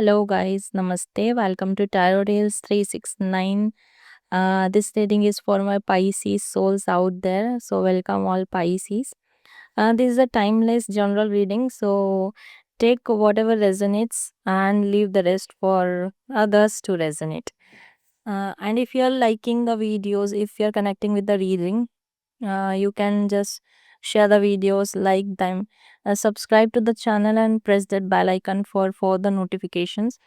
Hello, guys. Namaste. Welcome to Tarot Tales 369. This reading is for my Pisces souls out there. So, welcome all Pisces. This is a timeless general reading. So, take whatever resonates and leave the rest for others to resonate. And if you're liking the videos, if you're connecting with the reading, you can just share the videos, like them, subscribe to the channel, and press that bell icon for further notifications.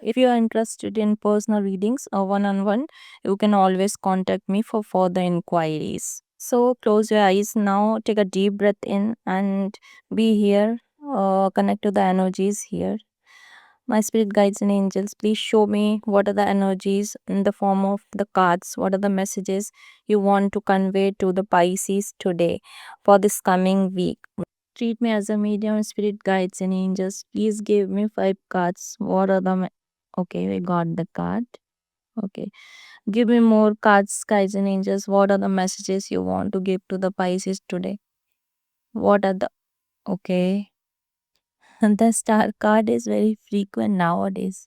If you are interested in personal readings or one on one, you can always contact me for further inquiries. So close your eyes now, take a deep breath in, and be here. Connect to the energies here. My spirit guides and angels, please show me what are the energies in the form of the cards. What are the messages you want to convey to the Pisces today for this coming week? Treat me as a medium, spirit guides and angels. Please give me five cards. What are the okay, we got the card. Okay. Give me more cards, guides and angels. What are the messages you want to give to the Pisces today? What are the okay? The star card is very frequent nowadays.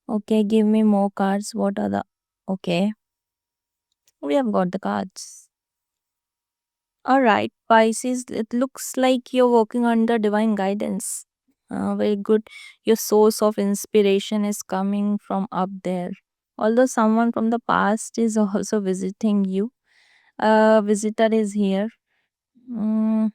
Okay, give me more cards. What are the okay? We have got the cards. Alright, Pisces, it looks like you're working under divine guidance. Very good. Your source of inspiration is coming from up there. Although someone from the past is also visiting you, a visitor is here. Mm,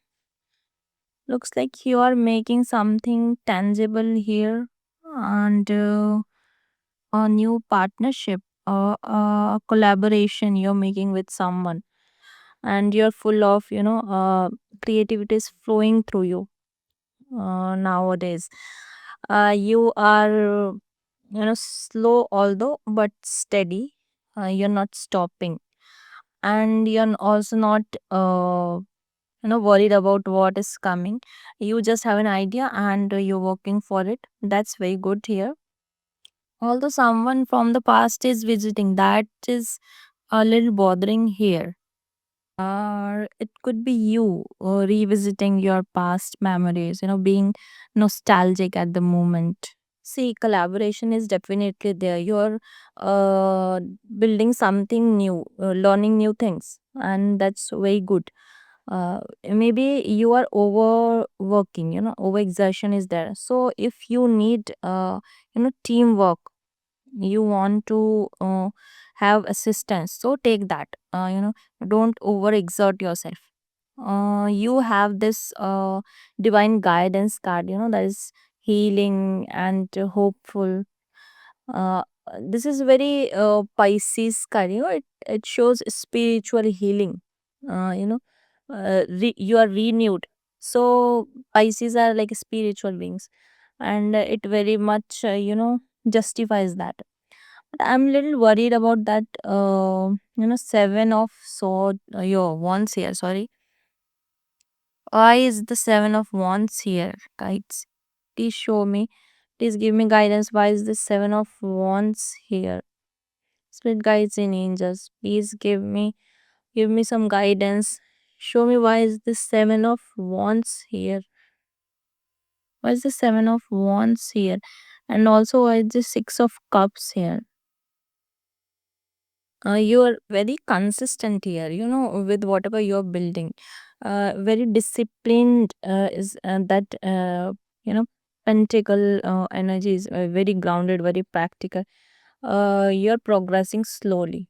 looks like you are making something tangible here and a new partnership or a collaboration you're making with someone, and you're full of creativity is flowing through you nowadays. You are slow although but steady. You're not stopping, and you're also not worried about what is coming. You just have an idea and you're working for it. That's very good here. Although someone from the past is visiting, that is a little bothering here. Or it could be you revisiting your past memories, being nostalgic at the moment. See, collaboration is definitely there. You're uh, building something new, learning new things, and that's very good. Maybe you are overworking, overexertion is there. So if you need, teamwork, you want to have assistance, so take that. Don't overexert yourself. You have this divine guidance card, that is healing and hopeful. uh, this is very Pisces card. It shows spiritual healing. You are renewed. So Pisces are like spiritual beings, and it very much justifies that. But I'm little worried about that. Seven of sword. Your wands here. Sorry, why is the seven of wands here, guys? Please show me. Please give me guidance. Why is the seven of wands here? Spirit guides and angels, please give me some guidance. Show me why is the seven of wands here. Why is the seven of wands here? And also why is the six of cups here? You are very consistent here, with whatever you're building. Very disciplined is that, pentacle energy is very grounded, very practical. You're progressing slowly,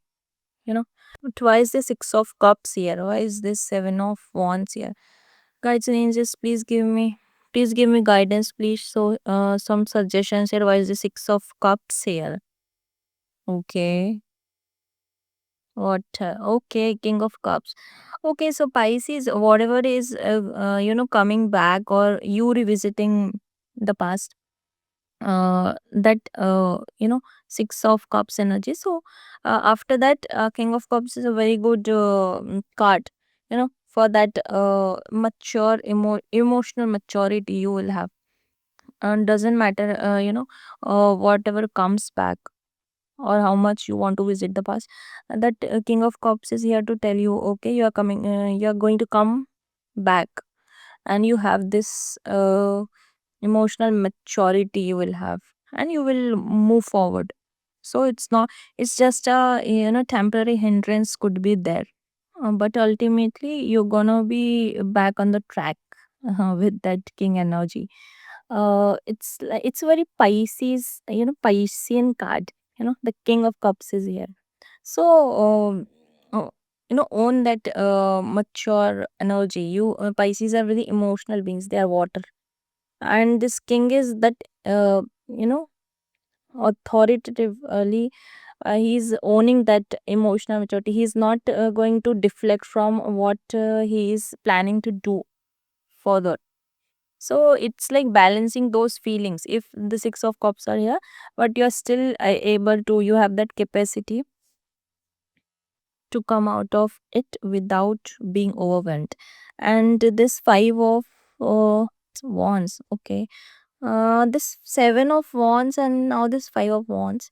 you know. But why is the six of cups here? Why is this seven of wands here? Guides and angels, please give me guidance, please. So, some suggestions here. Why is the six of cups here? Okay. What? Okay, King of Cups. Okay, so Pisces, whatever is, coming back or you revisiting the past, that, Six of Cups energy. So, after that, King of Cups is a very good card, for that mature, emotional maturity you will have. And doesn't matter, whatever comes back or how much you want to visit the past. That King of Cups is here to tell you, okay, you are going to come back, and you have this emotional maturity you will have. and you will move forward. So it's just a temporary hindrance could be there. But ultimately you're gonna be back on the track with that king energy. It's very Pisces, Piscean card. The king of cups is here. So own that mature energy. You Pisces are very emotional beings, they are water. And this king is that you know authoritatively, he's owning that emotional maturity. He's not going to deflect from what he is planning to do further. So it's like balancing those feelings. If the six of cups are here, but you're still able to, you have that capacity to come out of it without being overwhelmed. And this five of uh, wands, okay, this seven of wands and now this five of wands.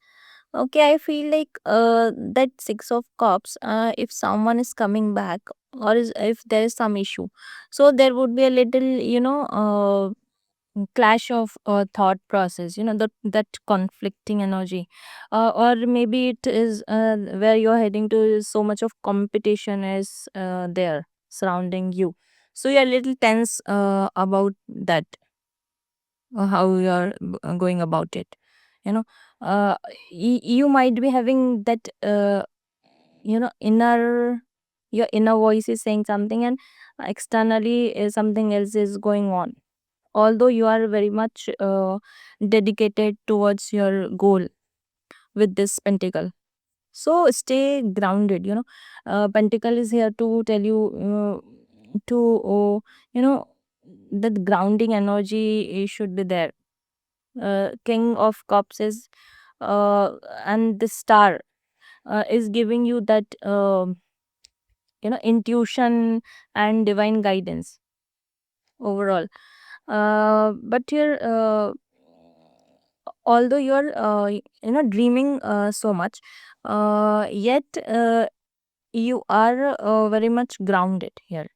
Okay, I feel like that six of cups, if someone is coming back, or if there is some issue, so there would be a little, clash of thought process, that conflicting energy. Or maybe it is where you're heading to, so much of competition is there surrounding you. So you're a little tense about that, how you're going about it. you know uh, you might be having that inner, your inner voice is saying something, and externally something else is going on, although you are very much dedicated towards your goal with this pentacle. So stay grounded. Pentacle is here to tell you to you know that grounding energy should be there. King of cups is and the star is giving you that intuition and divine guidance overall. But you're although you're dreaming so much, yet you are very much grounded here.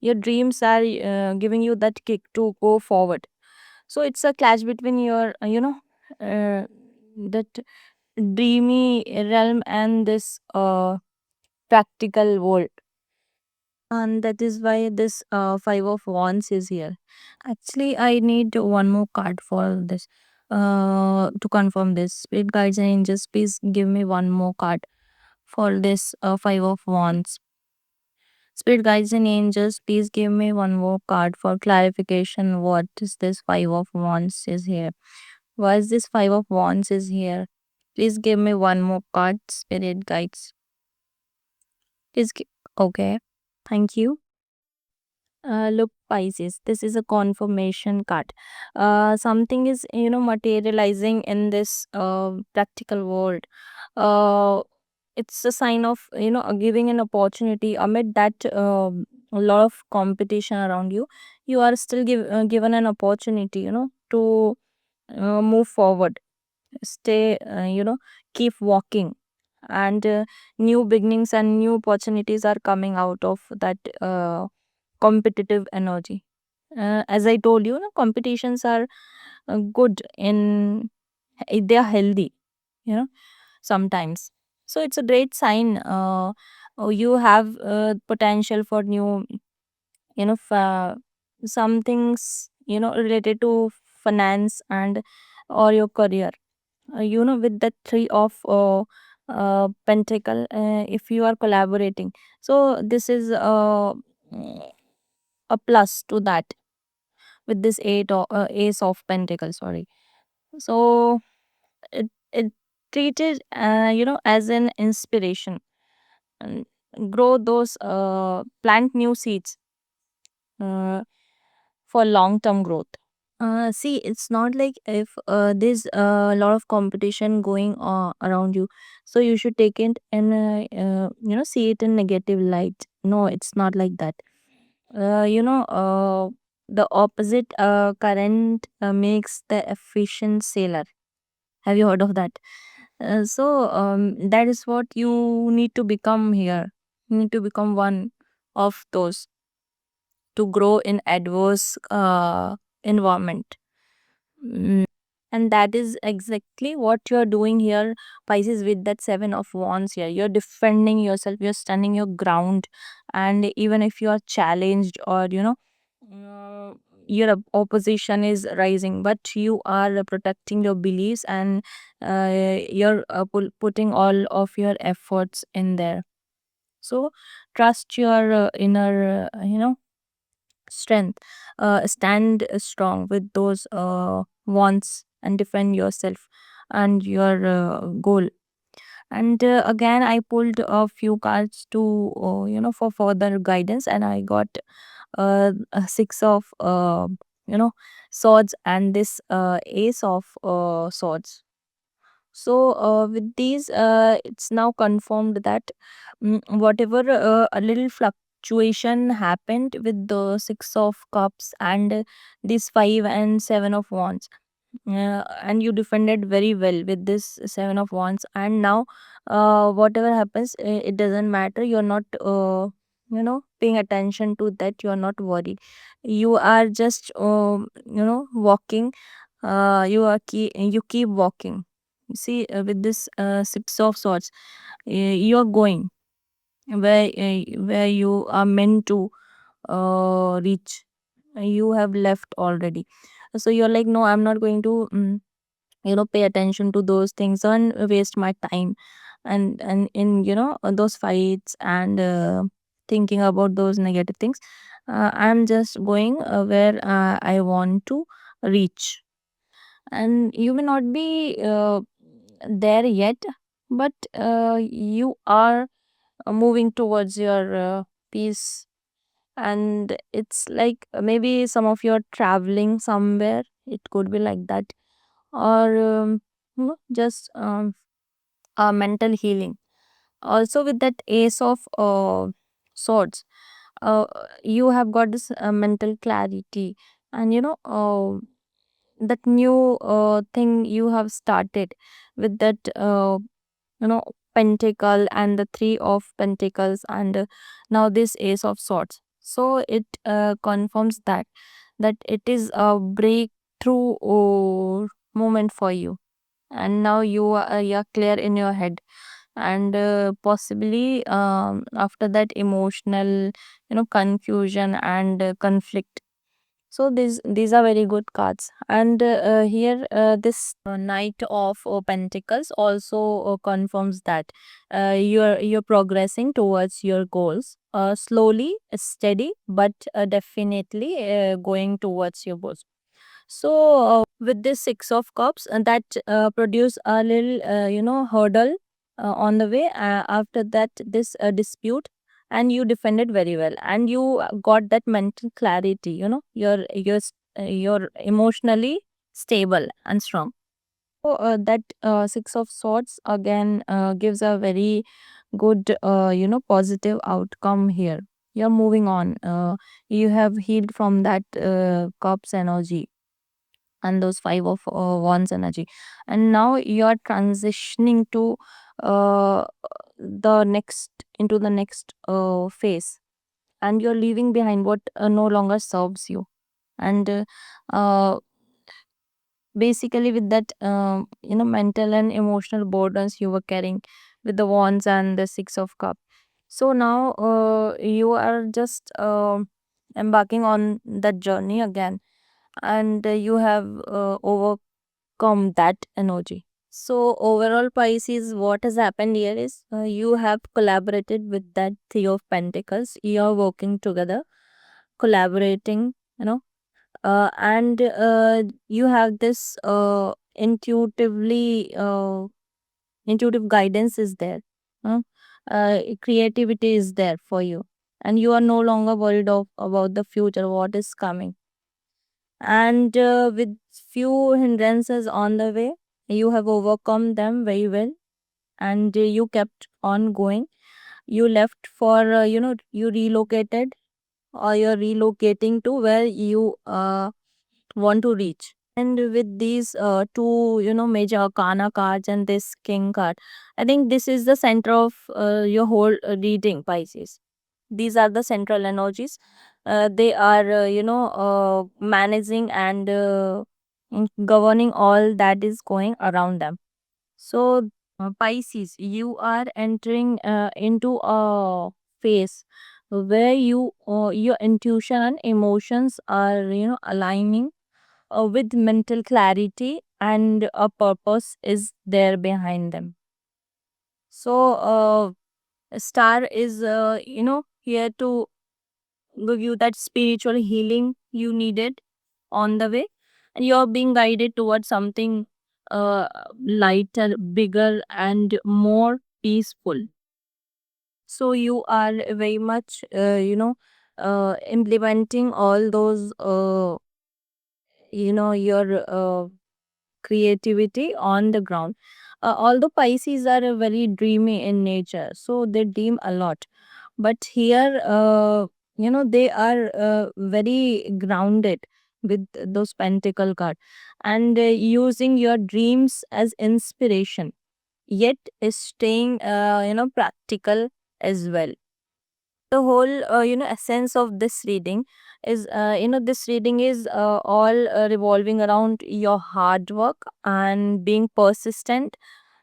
Your dreams are giving you that kick to go forward. So it's a clash between your that dreamy realm and this practical world. And that is why this five of wands is here. Actually, I need one more card for this. To confirm this, spirit guides and angels, please give me one more card for this five of wands. Spirit guides and angels, please give me one more card for clarification. What is this five of wands is here? Why is this five of wands is here? Please give me one more card, spirit guides. Please. Okay. Thank you. Look, Pisces, this is a confirmation card. Something is, materializing in this practical world. Uh, it's a sign of, giving an opportunity amid that a lot of competition around you. You are still given an opportunity, to move forward, stay, keep walking. And new beginnings and new opportunities are coming out of that competitive energy. As I told you, competitions are good in, they are healthy, you know sometimes. So it's a great sign. You have potential for new, some things, related to finance and or your career. With the three of pentacle, if you are collaborating, so this is a plus to that, with this ace of pentacle, sorry. So it treated as an inspiration, and grow those plant new seeds uh, for long term growth. See, it's not like if there's a lot of competition going on around you, so you should take it and see it in negative light. No, it's not like that. The opposite current makes the efficient sailor. Have you heard of that? So that is what you need to become here. You need to become one of those to grow in adverse environment. Mm. And that is exactly what you're doing here, Pisces, with that Seven of Wands here. You're defending yourself, you're standing your ground. And even if you are challenged, or uh, your opposition is rising, but you are protecting your beliefs, and you're putting all of your efforts in there. So trust your inner strength. Stand strong with those wants, and defend yourself and your goal. And again, I pulled a few cards to for further guidance, and I got a six of swords, and this ace of swords. So with these, it's now confirmed that whatever a little fluctuation happened with the Six of Cups and this Five and Seven of Wands, and you defended very well with this Seven of Wands. And now, whatever happens, it doesn't matter. You're not, paying attention to that. You're not worried. You are just, walking. You keep walking. You see, with this Six of Swords, you're going where you are meant to reach. You have left already, so you're like, no, I'm not going to pay attention to those things and waste my time, and in those fights, and thinking about those negative things. I'm just going where I want to reach. And you may not be there yet, but you are moving towards your peace. And it's like, maybe some of you are traveling somewhere, it could be like that. Or just a mental healing. Also, with that Ace of Swords, uh, you have got this mental clarity, and that new thing you have started with that you know pentacle, and the Three of Pentacles, and now this Ace of Swords. So it confirms that it is a breakthrough moment for you. And now you're clear in your head, and possibly after that emotional confusion and conflict. So these are very good cards. And here, this Knight of Pentacles also confirms that you're progressing towards your goals, slowly, steady, but definitely going towards your goals. So with this Six of Cups, that produce a little hurdle on the way. After that, this dispute, and you defended very well, and you got that mental clarity. You're emotionally stable and strong. So that Six of Swords again gives a very good positive outcome here. You're moving on. You have healed from that cups energy, and those Five of Wands energy, and now you're transitioning to uh, the next into the next phase, and you're leaving behind what no longer serves you. And uh, basically, with that mental and emotional burdens you were carrying with the Wands and the Six of Cup, so now you are just embarking on that journey again, and you have overcome that energy. So overall, Pisces, what has happened here is, you have collaborated with that Three of Pentacles. You are working together, collaborating, and you have this intuitive guidance is there. uh, Creativity is there for you, and you are no longer worried about the future, what is coming. And with few hindrances on the way, you have overcome them very well, and you kept on going. You left for you relocated, or you're relocating to where you want to reach. And with these two major arcana cards and this king card, I think this is the center of your whole reading, Pisces. These are the central energies. They are managing and governing all that is going around them. So, Pisces, you are entering into a phase where your intuition and emotions are, aligning with mental clarity, and a purpose is there behind them. So, a star is, here to give you that spiritual healing you needed on the way, and you're being guided towards something lighter, bigger, and more peaceful. So you are very much, implementing all those, your creativity on the ground. Although Pisces are very dreamy in nature, so they dream a lot, but here, they are very grounded with those pentacle card, and using your dreams as inspiration, yet is staying, practical as well. The whole, essence of this reading is, this reading is all revolving around your hard work and being persistent,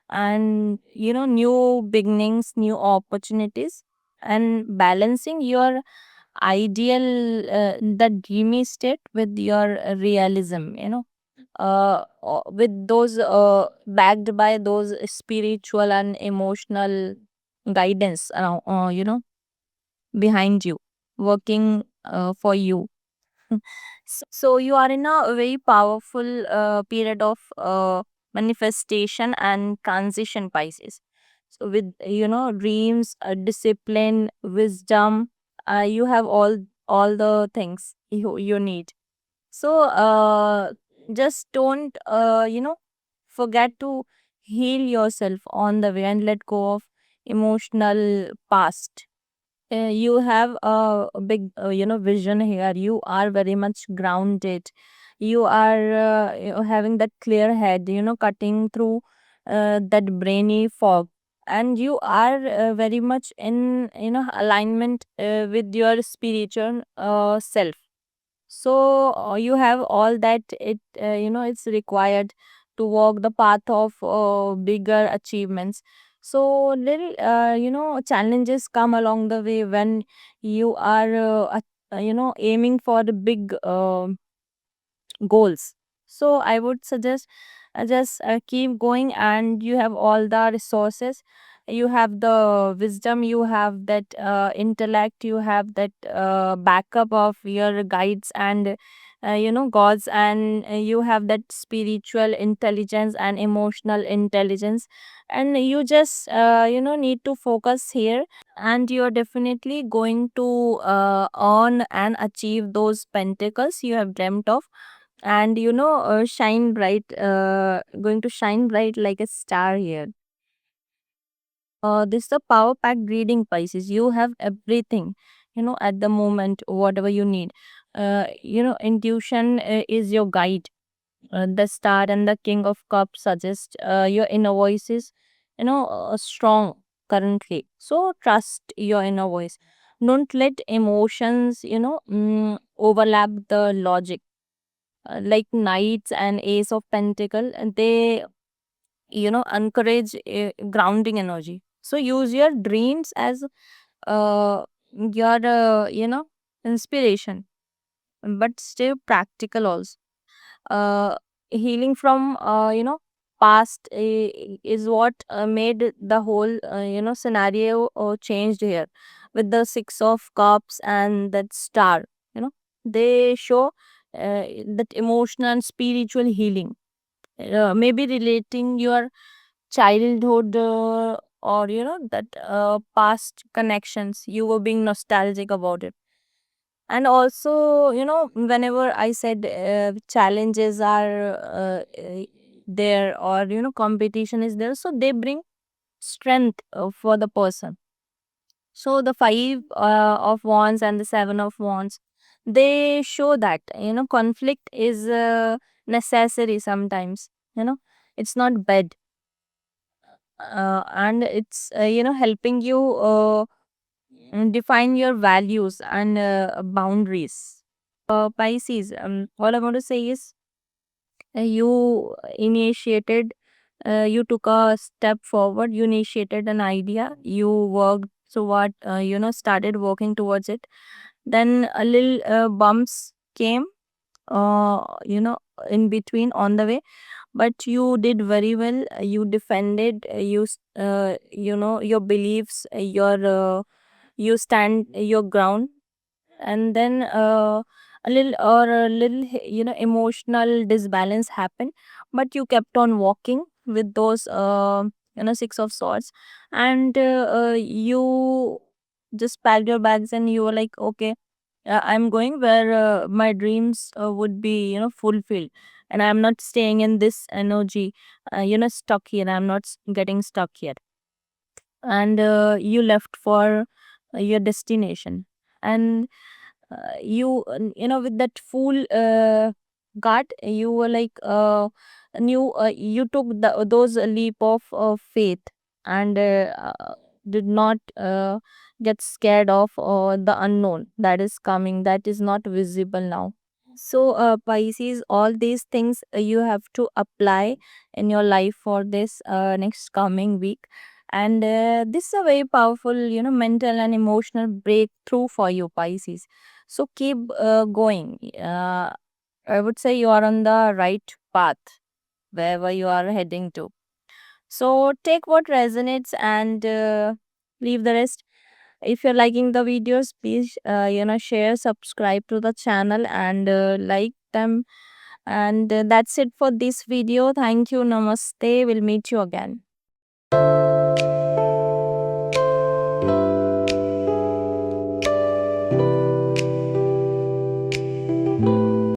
and new beginnings, new opportunities, and balancing your ideal, the dreamy state with your realism, with those, backed by those spiritual and emotional guidance around, behind you, working for you. So you are in a very powerful period of manifestation and transition, Pisces. So with, dreams, discipline, wisdom, you have all the things you need. So, just don't, forget to heal yourself on the way, and let go of emotional past. You have a big, vision here. You are very much grounded. You are, having that clear head, cutting through that brainy fog, and you are very much in, alignment with your spiritual self. So you have all that it's required to walk the path of bigger achievements. So little, challenges come along the way when you are, aiming for the big goals. So I would suggest, just keep going, and you have all the resources, you have the wisdom, you have that intellect, you have that backup of your guides and, gods, and you have that spiritual intelligence and emotional intelligence, and you just, need to focus here, and you're definitely going to earn and achieve those pentacles you have dreamt of, and shine bright, going to shine bright like a star here. This is a power packed reading, Pisces. You have everything, at the moment, whatever you need. Intuition is your guide. The star and the king of cups suggest your inner voice is, strong currently. So trust your inner voice. Don't let emotions, overlap the logic. Like knights and ace of pentacle, and they, encourage grounding energy. So use your dreams as your, inspiration, but stay practical also. uh, Healing from, past, is what made the whole, scenario changed here, with the six of cups and that star. They show that emotional and spiritual healing, maybe relating your childhood, or that past connections, you were being nostalgic about it. And also, whenever I said challenges are there, or competition is there, so they bring strength for the person. So the five of wands and the seven of wands, they show that, conflict is necessary sometimes. It's not bad, and it's, helping you define your values and boundaries. Pisces, all I want to say is, you initiated, you took a step forward, you initiated an idea, you worked toward, started working towards it. Then a little bumps came, in between on the way, but you did very well. You defended, your beliefs, you stand your ground. And then a little emotional disbalance happened, but you kept on walking with those six of swords. And you just packed your bags and you were like, okay, I'm going where my dreams would be fulfilled, and I'm not staying in this energy, stuck here. I'm not getting stuck here. And you left for your destination. And with that full gut, you were like, you took those leap of faith, and did not get scared of the unknown that is coming, that is not visible now. So, Pisces, all these things you have to apply in your life for this next coming week. And this is a very powerful, mental and emotional breakthrough for you, Pisces. So, keep going. I would say you are on the right path wherever you are heading to. So, take what resonates and leave the rest. If you're liking the videos, please share, subscribe to the channel, and like them. And that's it for this video. Thank you. Namaste. We'll meet you again.